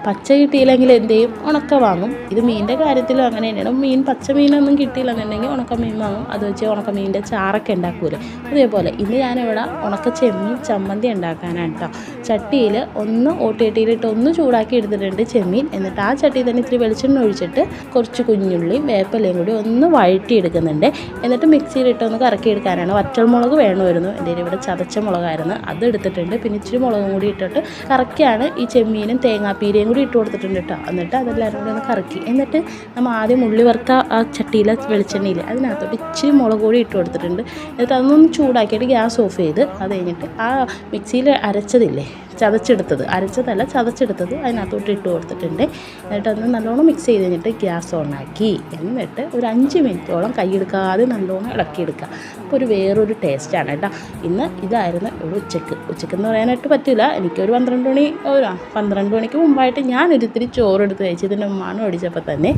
പച്ച കിട്ടിയില്ലെങ്കിൽ എന്ത് ചെയ്യും, ഉണക്ക വാങ്ങും. ഇത് മീനിൻ്റെ കാര്യത്തിലും അങ്ങനെ തന്നെയാണ്. മീൻ പച്ച മീനൊന്നും കിട്ടിയില്ലെന്നുണ്ടെങ്കിൽ ഉണക്ക മീൻ വാങ്ങും. അത് വെച്ച് ഉണക്ക മീനിൻ്റെ ചാറൊക്കെ ഉണ്ടാക്കൂലേ, അതേപോലെ ഇന്ന് ഞാനിവിടെ ഉണക്ക ചെമ്മീൻ ചമ്മന്തി ഉണ്ടാക്കാനാണ് കേട്ടോ. ചട്ടിയിൽ ഒന്ന് ഓട്ടിയിട്ടിട്ട് ഒന്ന് ചൂടാക്കി എടുത്തിട്ടുണ്ട് ചെമ്മീൻ. എന്നിട്ട് ആ ചട്ടിയിൽ തന്നെ ഇത്തിരി വെളിച്ചെണ്ണ ഒഴിച്ചിട്ട് കുറച്ച് കുഞ്ഞുള്ളിയും വേപ്പിലയും കൂടി ഒന്ന് വഴറ്റിയെടുക്കുന്നുണ്ട്. എന്നിട്ട് മിക്സിയിലിട്ട് ഒന്ന് കറക്കിയെടുക്കാനാണ്. വറ്റൽമുളക് വേണമായിരുന്നു, എൻ്റെ ഇവിടെ ചതച്ച മുളകായിരുന്നു, അത് എടുത്തിട്ടുണ്ട്. പിന്നെ ഇച്ചിരി മുളകും കൂടി ഇട്ടിട്ട് കറക്കിയാണ് ഈ ചെമ്മീനും തേങ്ങാപ്പീരയും കൂടി ഇട്ട് കൊടുത്തിട്ടുണ്ട് കേട്ടോ. എന്നിട്ട് അതെല്ലാവരും കൂടി ഒന്ന് കറക്കി, എന്നിട്ട് നമ്മൾ ആദ്യം ഉള്ളി വറുത്ത ആ ചട്ടിയിലെ വെളിച്ചെണ്ണയിൽ അതിനകത്തോട്ട് ഇച്ചിരി മുളക് കൂടി ഇട്ട് കൊടുത്തിട്ടുണ്ട്. എന്നിട്ട് അതൊന്ന് ചൂടാക്കിയിട്ട് ഗ്യാസ് ഓഫ് ചെയ്ത് അത് കഴിഞ്ഞിട്ട് ആ മിക്സിയിൽ അരച്ചതില്ലേ, ചതച്ചെടുത്തത് അതിനകത്തോട്ട് ഇട്ട് കൊടുത്തിട്ടുണ്ട്. എന്നിട്ട് അതൊന്ന് നല്ലോണം മിക്സ് ചെയ്ത് കഴിഞ്ഞിട്ട് ഗ്യാസ് ഓണാക്കി, എന്നിട്ട് ഒരു 5 മിനിറ്റോളം കൈയെടുക്കാതെ നല്ലോണം ഇളക്കിയെടുക്കുക. അപ്പോൾ വേറൊരു ടേസ്റ്റാണ് കേട്ടോ. ഇന്ന് ഇതായിരുന്നു ഇവിടെ ഉച്ചക്കെന്ന് പറയാനായിട്ട് പറ്റില്ല. എനിക്കൊരു 12 മണിക്ക് മുമ്പായിട്ട് ഞാനൊരിത്തിരി ചോറെടുത്ത് കഴിച്ച് ഇതിൻ്റെ ഉമ്മാനും ഓടിച്ചപ്പോൾ തന്നെ